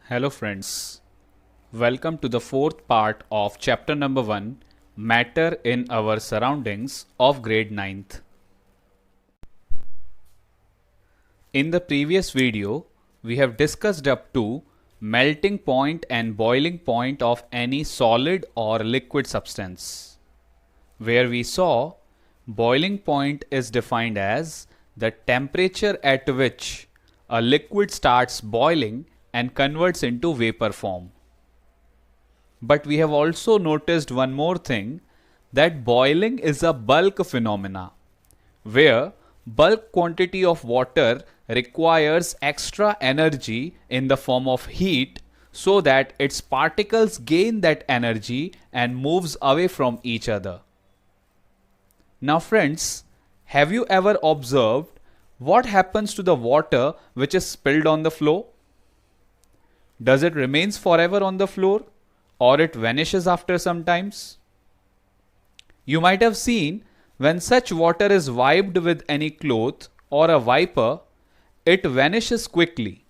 Hello friends, welcome to the fourth part of chapter number 1, Matter in Our Surroundings of grade 9th. In the previous video, we have discussed up to melting point and boiling point of any solid or liquid substance, where we saw boiling point is defined as the temperature at which a liquid starts boiling and converts into vapor form. But we have also noticed one more thing, that boiling is a bulk phenomena, where bulk quantity of water requires extra energy in the form of heat so that its particles gain that energy and moves away from each other. Now friends, have you ever observed what happens to the water which is spilled on the floor? Does it remains forever on the floor or it vanishes after some times? You might have seen when such water is wiped with any cloth or a wiper, it vanishes quickly.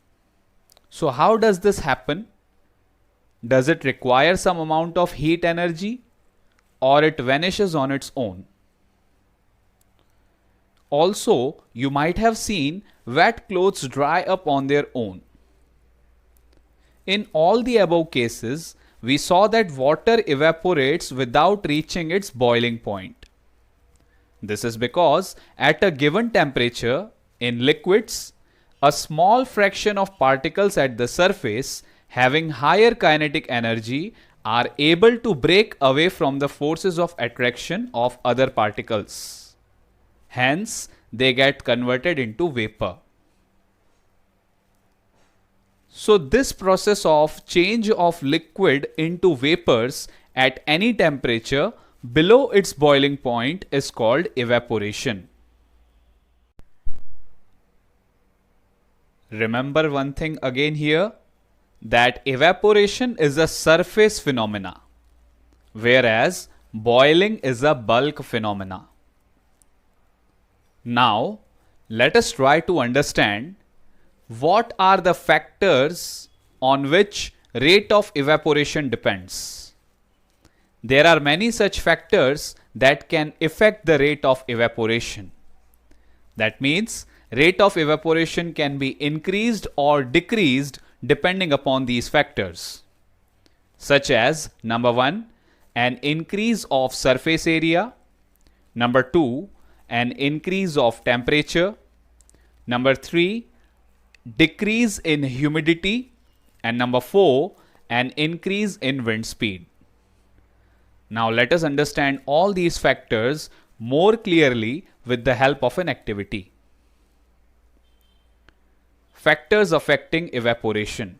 So how does this happen? Does it require some amount of heat energy or it vanishes on its own? Also, you might have seen wet clothes dry up on their own. In all the above cases, we saw that water evaporates without reaching its boiling point. This is because at a given temperature, in liquids, a small fraction of particles at the surface having higher kinetic energy are able to break away from the forces of attraction of other particles. Hence, they get converted into vapor. So this process of change of liquid into vapors at any temperature below its boiling point is called evaporation. Remember one thing again here, that evaporation is a surface phenomena, whereas boiling is a bulk phenomena. Now, let us try to understand what are the factors on which rate of evaporation depends. There are many such factors that can affect the rate of evaporation. That means rate of evaporation can be increased or decreased depending upon these factors, such as number 1, an increase of surface area, number 2, an increase of temperature, number 3, decrease in humidity, and number 4, an increase in wind speed. Now let us understand all these factors more clearly with the help of an activity. Factors affecting evaporation.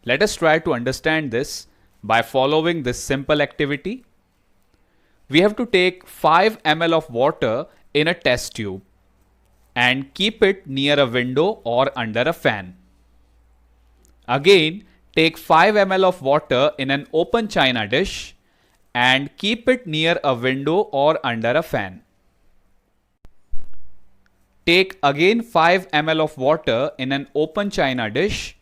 Let us try to understand this by following this simple activity. We have to take 5 ml of water in a test tube and keep it near a window or under a fan. Again, take 5 ml of water in an open china dish and keep it near a window or under a fan. Take again 5 ml of water in an open china dish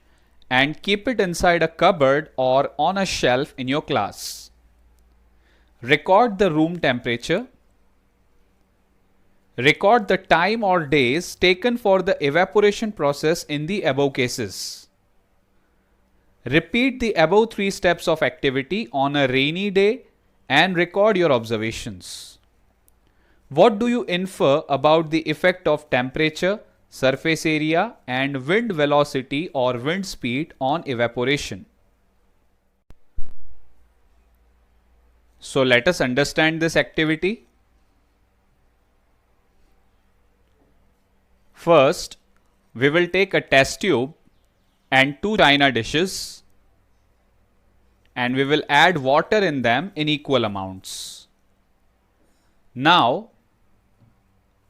and keep it inside a cupboard or on a shelf in your class. Record the room temperature. Record the time or days taken for the evaporation process in the above cases. Repeat the above 3 steps of activity on a rainy day and record your observations. What do you infer about the effect of temperature, surface area, and wind velocity or wind speed on evaporation? So let us understand this activity. First, we will take a test tube and 2 china dishes and we will add water in them in equal amounts. Now,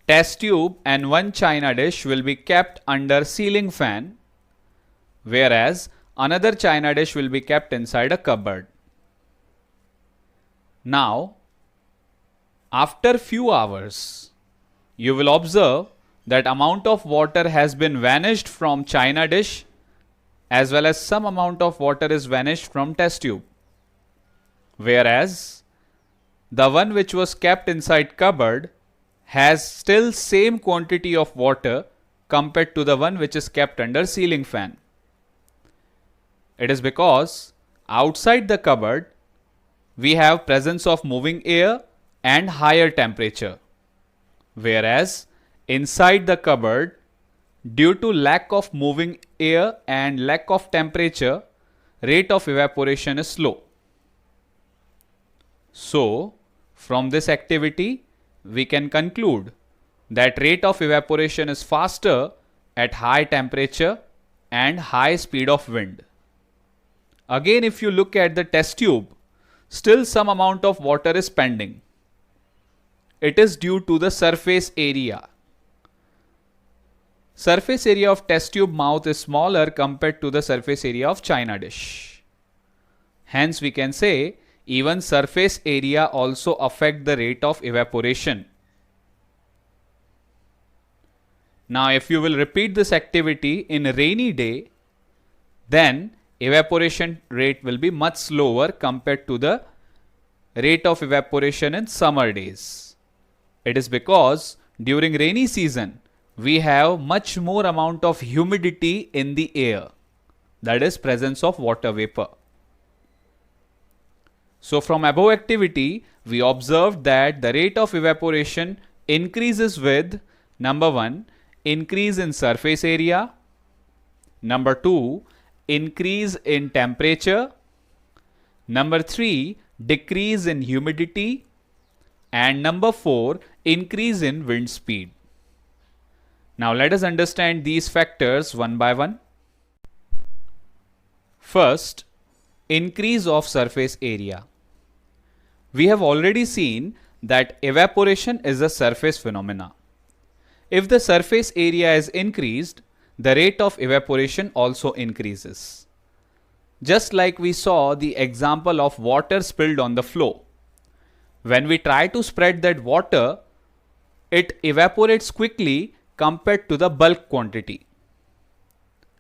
test tube and 1 china dish will be kept under ceiling fan, whereas another china dish will be kept inside a cupboard. Now, after few hours, you will observe that amount of water has been vanished from china dish as well as some amount of water is vanished from test tube. Whereas the one which was kept inside cupboard has still same quantity of water compared to the one which is kept under ceiling fan. It is because outside the cupboard we have presence of moving air and higher temperature, whereas inside the cupboard, due to lack of moving air and lack of temperature, rate of evaporation is slow. So, from this activity, we can conclude that rate of evaporation is faster at high temperature and high speed of wind. Again, if you look at the test tube, still some amount of water is pending. It is due to the surface area. Surface area of test tube mouth is smaller compared to the surface area of china dish. Hence, we can say even surface area also affect the rate of evaporation. Now, if you will repeat this activity in a rainy day, then evaporation rate will be much slower compared to the rate of evaporation in summer days. It is because during rainy season, we have much more amount of humidity in the air, that is presence of water vapor. So from above activity, we observed that the rate of evaporation increases with number 1, increase in surface area, number 2, increase in temperature, number 3, decrease in humidity, and number 4, increase in wind speed. Now let us understand these factors one by one. First, increase of surface area. We have already seen that evaporation is a surface phenomena. If the surface area is increased, the rate of evaporation also increases. Just like we saw the example of water spilled on the floor. When we try to spread that water, it evaporates quickly compared to the bulk quantity.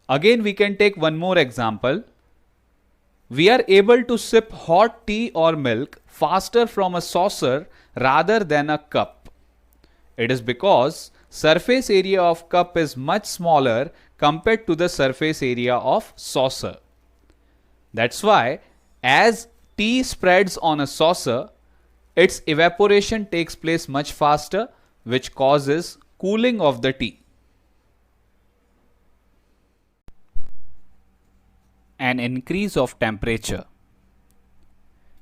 Again, we can take one more example. We are able to sip hot tea or milk faster from a saucer rather than a cup. It is because surface area of cup is much smaller compared to the surface area of saucer. That's why as tea spreads on a saucer, its evaporation takes place much faster, which causes cooling of the tea. An increase of temperature.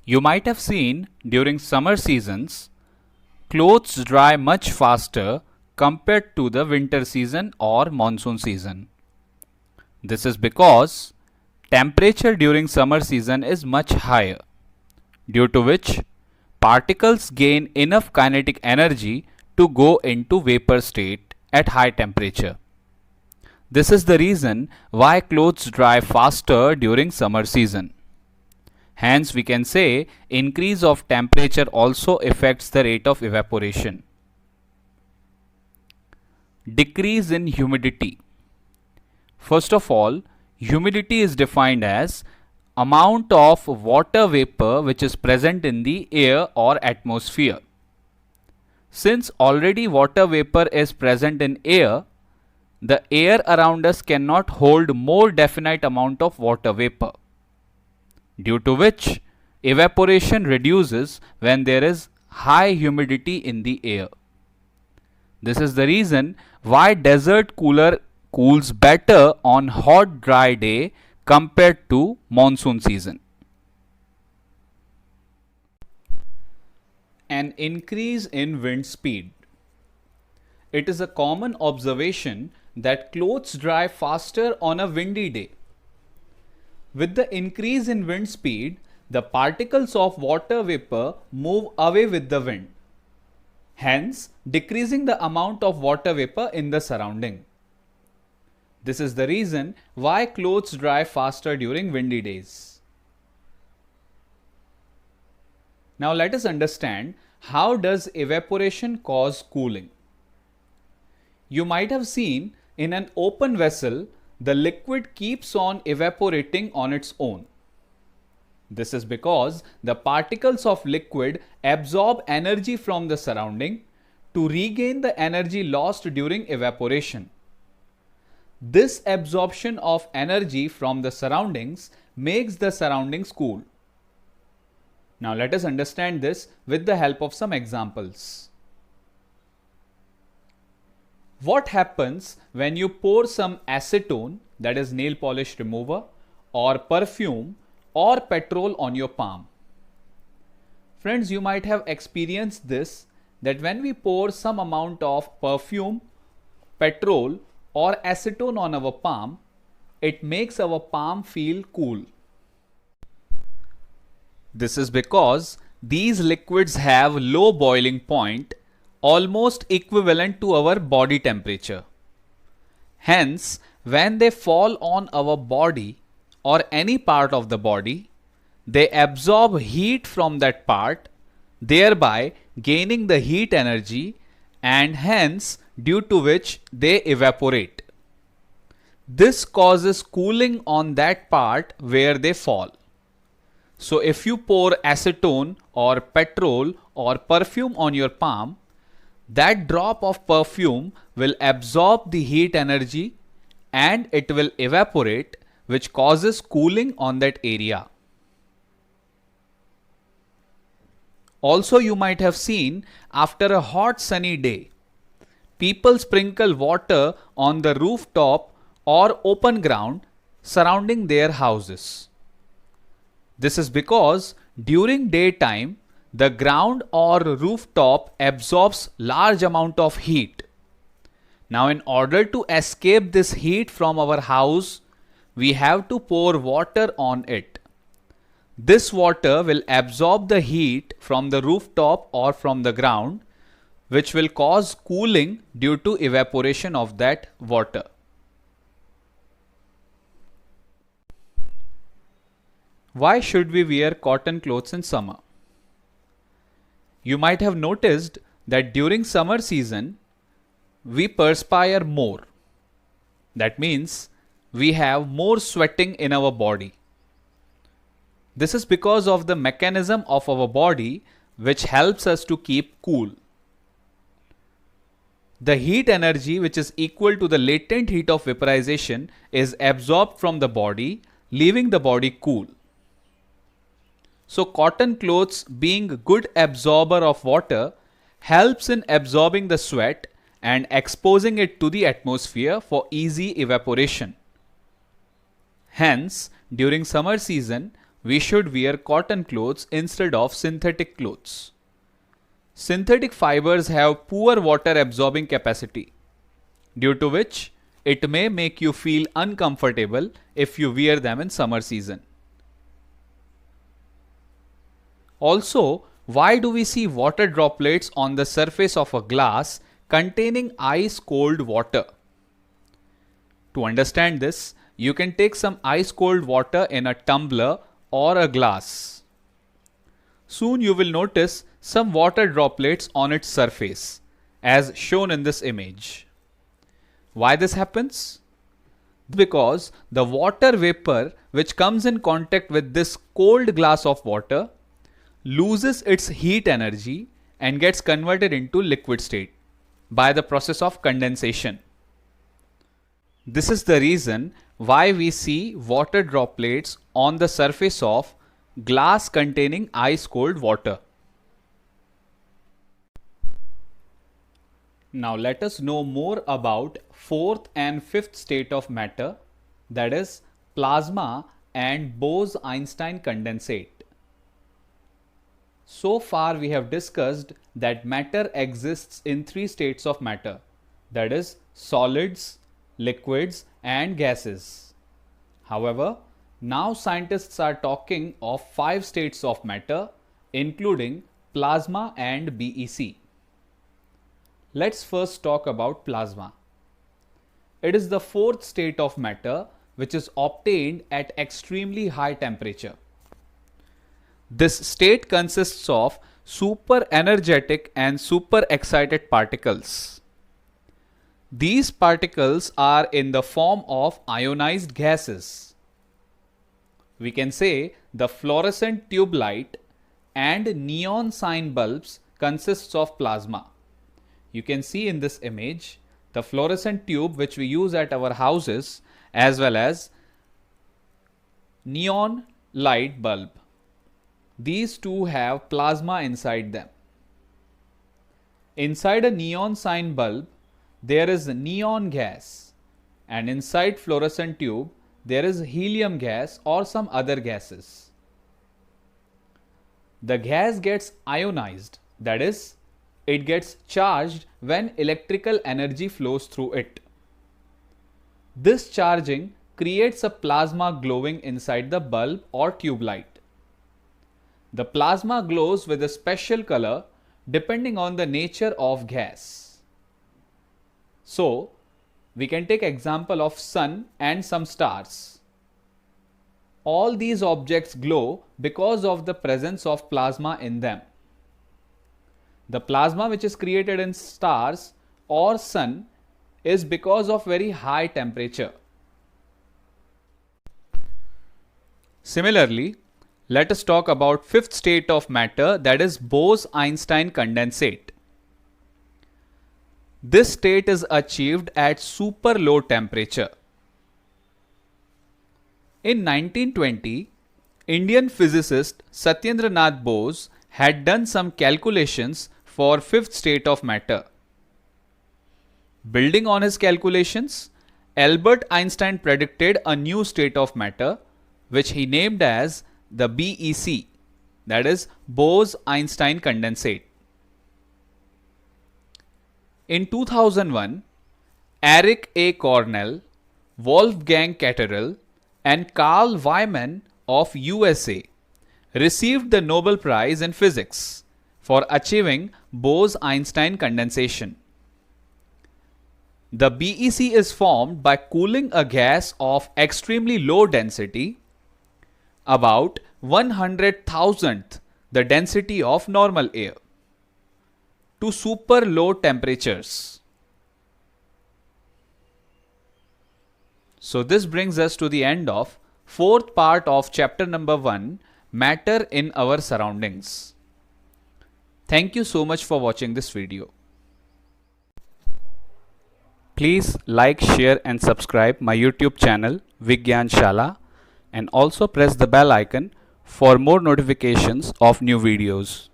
You might have seen during summer seasons, clothes dry much faster compared to the winter season or monsoon season. This is because temperature during summer season is much higher, due to which particles gain enough kinetic energy to go into vapor state at high temperature. This is the reason why clothes dry faster during summer season. Hence, we can say increase of temperature also affects the rate of evaporation. Decrease in humidity. First of all, humidity is defined as amount of water vapor which is present in the air or atmosphere. Since already water vapor is present in air, the air around us cannot hold more definite amount of water vapor, due to which evaporation reduces when there is high humidity in the air. This is the reason why desert cooler cools better on hot dry day compared to monsoon season. An increase in wind speed. It is a common observation that clothes dry faster on a windy day. With the increase in wind speed, the particles of water vapor move away with the wind, hence decreasing the amount of water vapor in the surrounding. This is the reason why clothes dry faster during windy days. Now let us understand how does evaporation cause cooling. You might have seen in an open vessel the liquid keeps on evaporating on its own. This is because the particles of liquid absorb energy from the surrounding to regain the energy lost during evaporation. This absorption of energy from the surroundings makes the surroundings cool. Now let us understand this with the help of some examples. What happens when you pour some acetone, that is nail polish remover, or perfume or petrol on your palm? Friends, you might have experienced this, that when we pour some amount of perfume, petrol or acetone on our palm, it makes our palm feel cool. This is because these liquids have low boiling point, almost equivalent to our body temperature. Hence, when they fall on our body or any part of the body, they absorb heat from that part, thereby gaining the heat energy, and hence due to which they evaporate. This causes cooling on that part where they fall. So if you pour acetone or petrol or perfume on your palm, that drop of perfume will absorb the heat energy and it will evaporate, which causes cooling on that area. Also, you might have seen after a hot sunny day, people sprinkle water on the rooftop or open ground surrounding their houses. This is because during daytime, the ground or rooftop absorbs large amount of heat. Now, in order to escape this heat from our house, we have to pour water on it. This water will absorb the heat from the rooftop or from the ground, which will cause cooling due to evaporation of that water. Why should we wear cotton clothes in summer? You might have noticed that during summer season, we perspire more. That means we have more sweating in our body. This is because of the mechanism of our body which helps us to keep cool. The heat energy, which is equal to the latent heat of vaporization, is absorbed from the body, leaving the body cool. So cotton clothes, being a good absorber of water, helps in absorbing the sweat and exposing it to the atmosphere for easy evaporation. Hence, during summer season, we should wear cotton clothes instead of synthetic clothes. Synthetic fibers have poor water absorbing capacity, due to which it may make you feel uncomfortable if you wear them in summer season. Also, why do we see water droplets on the surface of a glass containing ice cold water? To understand this, you can take some ice cold water in a tumbler or a glass. Soon you will notice some water droplets on its surface, as shown in this image. Why this happens? Because the water vapor which comes in contact with this cold glass of water loses its heat energy and gets converted into liquid state by the process of condensation. This is the reason why we see water droplets on the surface of glass containing ice cold water. Now let us know more about fourth and fifth state of matter, that is plasma and Bose-Einstein condensate. So far we have discussed that matter exists in three states of matter, that is solids, liquids and gases. However, now scientists are talking of 5 states of matter, including plasma and BEC. Let's first talk about plasma. It is the fourth state of matter which is obtained at extremely high temperature. This state consists of super energetic and super excited particles. These particles are in the form of ionized gases. We can say the fluorescent tube light and neon sign bulbs consists of plasma. You can see in this image the fluorescent tube which we use at our houses as well as neon light bulb. These two have plasma inside them. Inside a neon sign bulb there is neon gas, and inside fluorescent tube there is helium gas or some other gases. The gas gets ionized, that is, it gets charged when electrical energy flows through it. This charging creates a plasma glowing inside the bulb or tube light. The plasma glows with a special color depending on the nature of gas. So, we can take example of sun and some stars. All these objects glow because of the presence of plasma in them. The plasma which is created in stars or sun is because of very high temperature. Similarly, let us talk about fifth state of matter, that is Bose-Einstein condensate. This state is achieved at super low temperature. In 1920, Indian physicist Satyendra Nath Bose had done some calculations for fifth state of matter. Building on his calculations, Albert Einstein predicted a new state of matter which he named as the BEC, that is Bose-Einstein condensate. In 2001, Eric A. Cornell, Wolfgang Ketterl, and Carl Wyman of USA received the Nobel Prize in Physics for achieving Bose-Einstein condensation. The BEC is formed by cooling a gas of extremely low density, about 100,000th the density of normal air, to super low temperatures. So this brings us to the end of fourth part of chapter number 1, Matter in Our Surroundings. Thank you so much for watching this video. Please like, share and subscribe my YouTube channel Vigyan Shala, and also press the bell icon for more notifications of new videos.